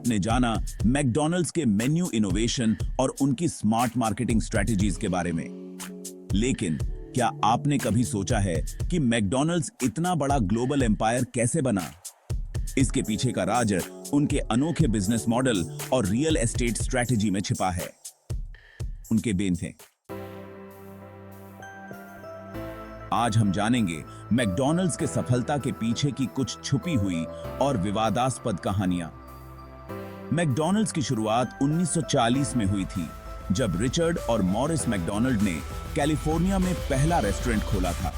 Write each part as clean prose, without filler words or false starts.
आपने जाना मैकडॉनल्ड्स के मेन्यू इनोवेशन और उनकी स्मार्ट मार्केटिंग स्ट्रेटजीज के बारे में। लेकिन क्या आपने कभी सोचा है कि मैकडॉनल्ड्स इतना बड़ा ग्लोबल एम्पायर कैसे बना? इसके पीछे का राज उनके अनोखे बिजनेस मॉडल और रियल एस्टेट स्ट्रेटजी में छिपा है। उनके बेन थे। आज हम जानेंगे मैकडॉनल्ड्स के सफलता के पीछे की कुछ छुपी हुई और विवादास्पद कहानियां। मैकडॉनल्ड्स की शुरुआत 1940 में हुई थी, जब रिचर्ड और मॉरिस मैकडॉनल्ड ने कैलिफोर्निया में पहला रेस्टोरेंट खोला था।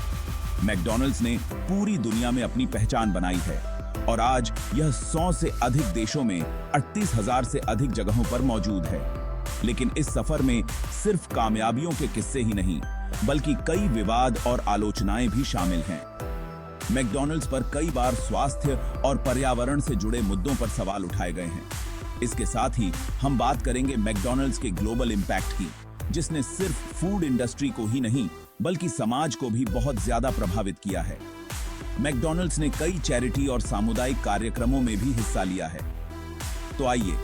मैकडॉनल्ड्स ने पूरी दुनिया में अपनी पहचान बनाई है और आज यह 100 से अधिक देशों में 38,000 से अधिक जगहों पर मौजूद है। लेकिन इस सफर में सिर्फ कामयाबियों के किस्से ही नहीं, बल्कि कई विवाद और आलोचनाएं भी शामिल हैं। मैकडॉनल्ड्स पर कई बार स्वास्थ्य और पर्यावरण से जुड़े मुद्दों पर सवाल उठाए गए हैं। इसके साथ ही हम बात करेंगे मैकडॉनल्ड्स के ग्लोबल इम्पैक्ट की, जिसने सिर्फ फूड इंडस्ट्री को ही नहीं बल्कि समाज को भी बहुत ज्यादा प्रभावित किया है। मैकडॉनल्ड्स ने कई चैरिटी और सामुदायिक कार्यक्रमों में भी हिस्सा लिया है। तो आइए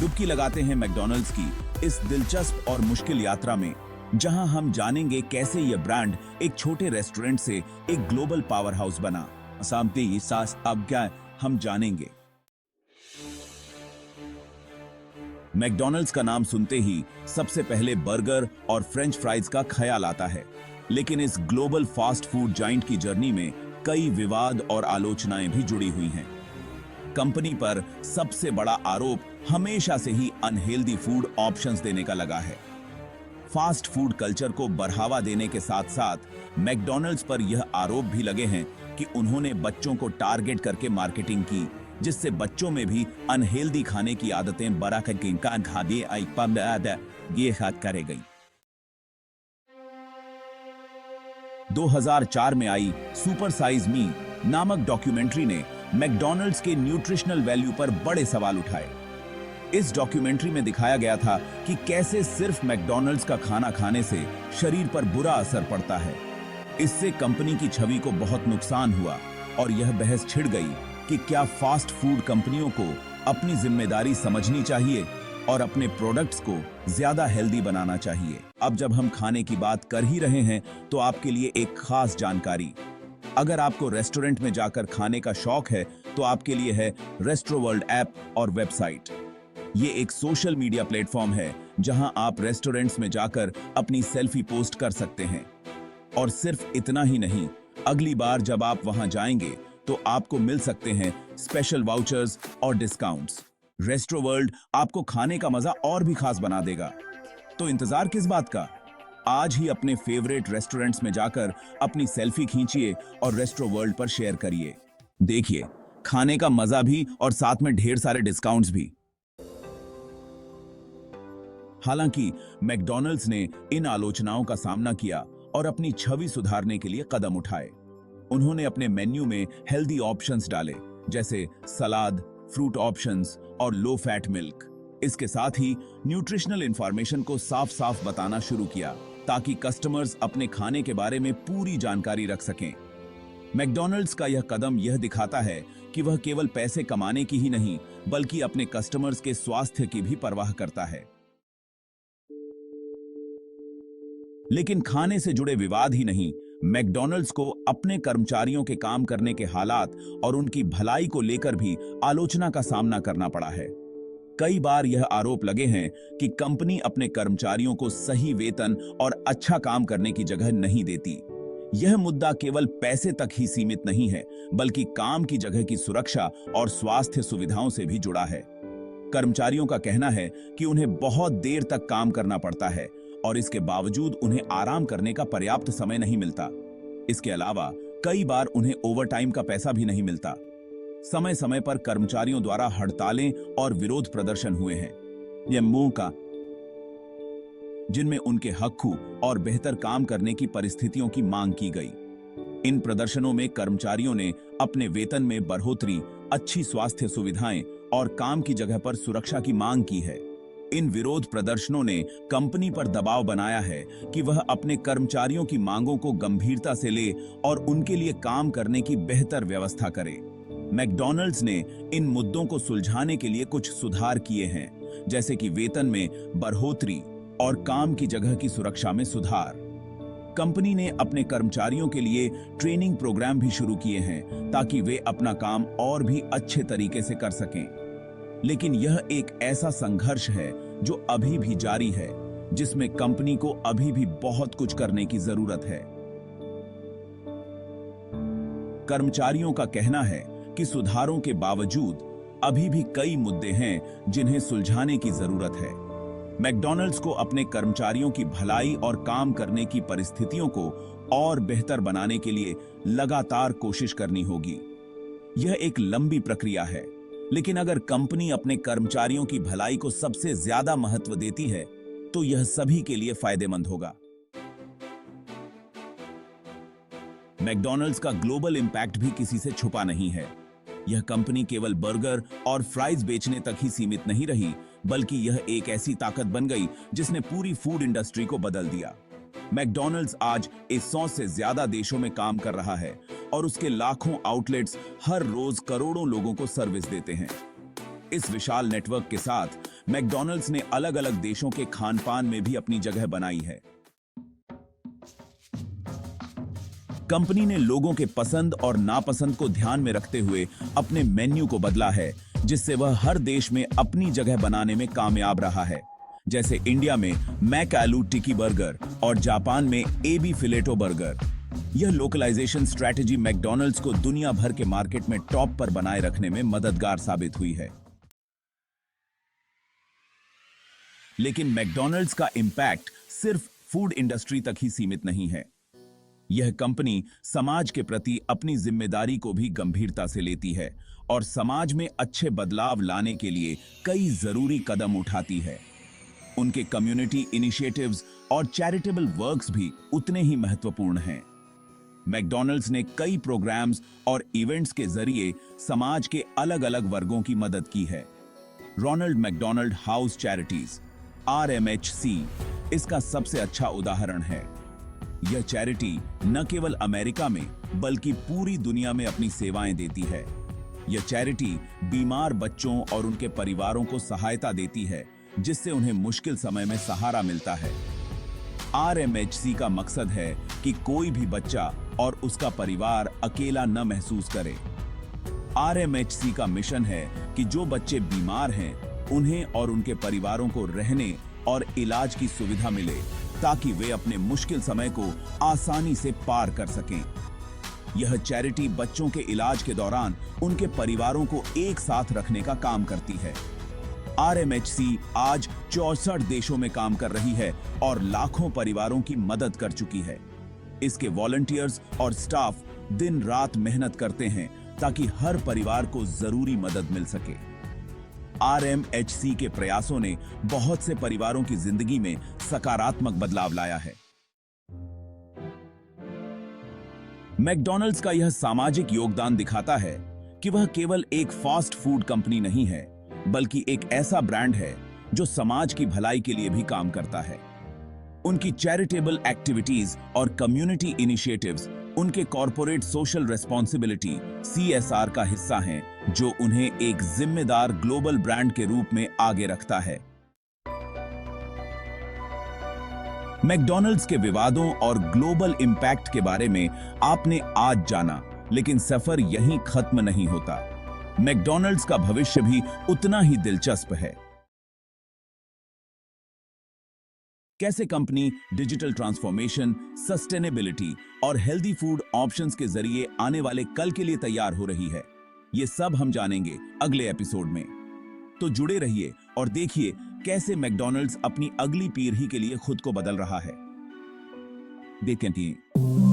डुबकी लगाते हैं मैकडॉनल्ड्स की इस दिलचस्प और मुश्किल यात्रा में, जहां हम जानेंगे कैसे यह ब्रांड एक छोटे रेस्टोरेंट से एक ग्लोबल पावर हाउस बना। सामने ये सास अब क्या हम जानेंगे। मैकडॉनल्ड्स का नाम सुनते ही सबसे पहले बर्गर और फ्रेंच फ्राइज का ख्याल आता है, लेकिन इस ग्लोबल फास्ट फूड जाइंट की जर्नी में कई विवाद और आलोचनाएं भी जुड़ी हुई हैं। कंपनी पर सबसे बड़ा आरोप हमेशा से ही अनहेल्दी फूड ऑप्शंस देने का लगा है। फास्ट फूड कल्चर को बढ़ावा देने के साथ साथ मैकडॉनल्ड्स पर यह आरोप भी लगे हैं कि उन्होंने बच्चों को टारगेट करके मार्केटिंग की, जिससे बच्चों में भी अनहेल्दी खाने की आदतें बड़ा करे गई। 2004 में आई सुपर साइज मी नामक डॉक्यूमेंट्री ने मैकडॉनल्ड्स के न्यूट्रिशनल वैल्यू पर बड़े सवाल उठाए। इस डॉक्यूमेंट्री में दिखाया गया था कि कैसे सिर्फ मैकडॉनल्ड्स का खाना खाने से शरीर पर बुरा असर पड़ता है। इससे कंपनी की छवि को बहुत नुकसान हुआ और यह बहस छिड़ गई कि क्या फास्ट फूड कंपनियों को अपनी जिम्मेदारी समझनी चाहिए और अपने प्रोडक्ट्स को ज्यादा हेल्दी बनाना चाहिए। अब जब हम खाने की बात कर ही रहे हैं तो आपके लिए एक खास जानकारी। अगर आपको रेस्टोरेंट में जाकर खाने का शौक है तो आपके लिए है रेस्टोवर्ल्ड ऐप और वेबसाइट। ये एक सोशल मीडिया प्लेटफॉर्म है जहां आप रेस्टोरेंट्स में जाकर अपनी सेल्फी पोस्ट कर सकते हैं। और सिर्फ इतना ही नहीं, अगली बार जब आप वहां जाएंगे तो आपको मिल सकते हैं स्पेशल वाउचर्स और डिस्काउंट्स। रेस्टोवर्ल्ड आपको खाने का मजा और भी खास बना देगा। तो इंतजार किस बात का? आज ही अपने फेवरेट रेस्टोरेंट्स में जाकर अपनी सेल्फी खींचिए और रेस्टोवर्ल्ड पर शेयर करिए। देखिए, खाने का मजा भी और साथ में ढेर सारे डिस्काउंट्स भी। हालांकि मैकडॉनल्ड्स ने इन आलोचनाओं का सामना किया और अपनी छवि सुधारने के लिए कदम उठाए। उन्होंने अपने मेन्यू में हेल्दी ऑप्शंस डाले, जैसे सलाद, फ्रूट ऑप्शंस और लो फैट मिल्क। इसके साथ ही न्यूट्रिशनल इंफॉर्मेशन को साफ साफ बताना शुरू किया, ताकि कस्टमर्स अपने खाने के बारे में पूरी जानकारी रख सकें। मैकडॉनल्ड्स का यह कदम यह दिखाता है कि वह केवल पैसे कमाने की ही नहीं, बल्कि अपने कस्टमर्स के स्वास्थ्य की भी परवाह करता है। लेकिन खाने से जुड़े विवाद ही नहीं, मैकडॉनल्ड्स को अपने कर्मचारियों के काम करने के हालात और उनकी भलाई को लेकर भी आलोचना का सामना करना पड़ा है। कई बार यह आरोप लगे हैं कि कंपनी अपने कर्मचारियों को सही वेतन और अच्छा काम करने की जगह नहीं देती। यह मुद्दा केवल पैसे तक ही सीमित नहीं है, बल्कि काम की जगह की सुरक्षा और स्वास्थ्य सुविधाओं से भी जुड़ा है। कर्मचारियों का कहना है कि उन्हें बहुत देर तक काम करना पड़ता है और इसके बावजूद उन्हें आराम करने का पर्याप्त समय नहीं मिलता। इसके अलावा कई बार उन्हें ओवरटाइम का पैसा भी नहीं मिलता। समय समय पर कर्मचारियों द्वारा हड़तालें और विरोध प्रदर्शन हुए हैं, यह मुंह का, जिनमें उनके हक्कू और बेहतर काम करने की परिस्थितियों की मांग की गई। इन प्रदर्शनों में कर्मचारियों ने अपने वेतन में बढ़ोतरी, अच्छी स्वास्थ्य सुविधाएं और काम की जगह पर सुरक्षा की मांग की है। इन विरोध प्रदर्शनों ने कंपनी पर दबाव बनाया है कि वह अपने कर्मचारियों की मांगों को गंभीरता से ले और उनके लिए काम करने की बेहतर व्यवस्था करे। मैकडॉनल्ड्स ने इन मुद्दों को सुलझाने के लिए कुछ सुधार किए हैं, जैसे कि वेतन में बढ़ोतरी और काम की जगह की सुरक्षा में सुधार। कंपनी ने अपने कर्मचारियों के लिए ट्रेनिंग प्रोग्राम भी शुरू किए हैं ताकि वे अपना काम और भी अच्छे तरीके से कर सकें। लेकिन यह एक ऐसा संघर्ष है जो अभी भी जारी है, जिसमें कंपनी को अभी भी बहुत कुछ करने की जरूरत है। कर्मचारियों का कहना है कि सुधारों के बावजूद अभी भी कई मुद्दे हैं जिन्हें सुलझाने की जरूरत है। मैकडॉनल्ड्स को अपने कर्मचारियों की भलाई और काम करने की परिस्थितियों को और बेहतर बनाने के लिए लगातार कोशिश करनी होगी। यह एक लंबी प्रक्रिया है, लेकिन अगर कंपनी अपने कर्मचारियों की भलाई को सबसे ज्यादा महत्व देती है तो यह सभी के लिए फायदेमंद होगा। मैकडॉनल्ड्स का ग्लोबल इंपैक्ट भी किसी से छुपा नहीं है। यह कंपनी केवल बर्गर और फ्राइज बेचने तक ही सीमित नहीं रही, बल्कि यह एक ऐसी ताकत बन गई जिसने पूरी फूड इंडस्ट्री को बदल दिया। मैकडॉनल्ड्स आज 100 से ज्यादा देशों में काम कर रहा है और उसके लाखों आउटलेट्स हर रोज करोड़ों लोगों को सर्विस देते हैं। इस विशाल नेटवर्क के साथ मैकडॉनल्ड्स ने अलग अलग देशों के खान पान में भी अपनी जगह बनाई है। कंपनी ने लोगों के पसंद और नापसंद को ध्यान में रखते हुए अपने मेन्यू को बदला है, जिससे वह हर देश में अपनी जगह बनाने में कामयाब रहा है। जैसे इंडिया में मैक आलू टिक्की बर्गर और जापान में एबी फिलेटो बर्गर। यह लोकलाइजेशन स्ट्रैटेजी मैकडॉनल्ड्स को दुनिया भर के मार्केट में टॉप पर बनाए रखने में मददगार साबित हुई है। लेकिन मैकडॉनल्ड्स का इंपैक्ट सिर्फ फूड इंडस्ट्री तक ही सीमित नहीं है। यह कंपनी समाज के प्रति अपनी जिम्मेदारी को भी गंभीरता से लेती है और समाज में अच्छे बदलाव लाने के लिए कई जरूरी कदम उठाती है। उनके कम्युनिटी इनिशिएटिव्स और चैरिटेबल वर्क्स भी उतने ही महत्वपूर्ण हैं। मैकडॉनल्ड्स ने कई प्रोग्राम्स और इवेंट्स के जरिए समाज के अलग अलग वर्गों की मदद की है। Ronald McDonald House Charities RMHC इसका सबसे अच्छा उदाहरण है। यह चैरिटी न केवल अमेरिका में बल्कि पूरी दुनिया में अपनी सेवाएं देती है। यह चैरिटी बीमार बच्चों और उनके परिवारों को सहायता देती है, जिससे उन्हें मुश्किल समय में सहारा मिलता है। RMHC का मकसद है कि कोई भी बच्चा और उसका परिवार अकेला न महसूस करे। RMHC का मिशन है कि जो बच्चे बीमार हैं, उन्हें और उनके परिवारों को रहने और इलाज की सुविधा मिले, ताकि वे अपने मुश्किल समय को आसानी से पार कर सकें। यह चैरिटी बच्चों के इलाज के दौरान उनके परिवारों को एक साथ रखने का काम करती है। RMHC आज 64 देशों में काम कर रही है और लाखों परिवारों की मदद कर चुकी है। इसके वॉलंटियर्स और स्टाफ दिन रात मेहनत करते हैं ताकि हर परिवार को जरूरी मदद मिल सके। RMHC के प्रयासों ने बहुत से परिवारों की जिंदगी में सकारात्मक बदलाव लाया है। मैकडॉनल्ड्स का यह सामाजिक योगदान दिखाता है कि वह केवल एक फास्ट फूड कंपनी नहीं है, बल्कि एक ऐसा ब्रांड है जो समाज की भलाई के लिए भी काम करता है। उनकी चैरिटेबल एक्टिविटीज और कम्युनिटी इनिशिएटिव्स उनके कॉर्पोरेट सोशल रेस्पॉन्सिबिलिटी CSR का हिस्सा हैं, जो उन्हें एक जिम्मेदार ग्लोबल ब्रांड के रूप में आगे रखता है। मैकडॉनल्ड्स के विवादों और ग्लोबल इंपैक्ट के बारे में आपने आज जाना, लेकिन सफर यहीं खत्म नहीं होता। मैकडॉनल्ड्स का भविष्य भी उतना ही दिलचस्प है। कैसे कंपनी डिजिटल ट्रांसफॉर्मेशन, सस्टेनेबिलिटी और हेल्दी फूड ऑप्शंस के जरिए आने वाले कल के लिए तैयार हो रही है, ये सब हम जानेंगे अगले एपिसोड में। तो जुड़े रहिए और देखिए कैसे मैकडॉनल्ड्स अपनी अगली पीढ़ी के लिए खुद को बदल रहा है। देखते हैं।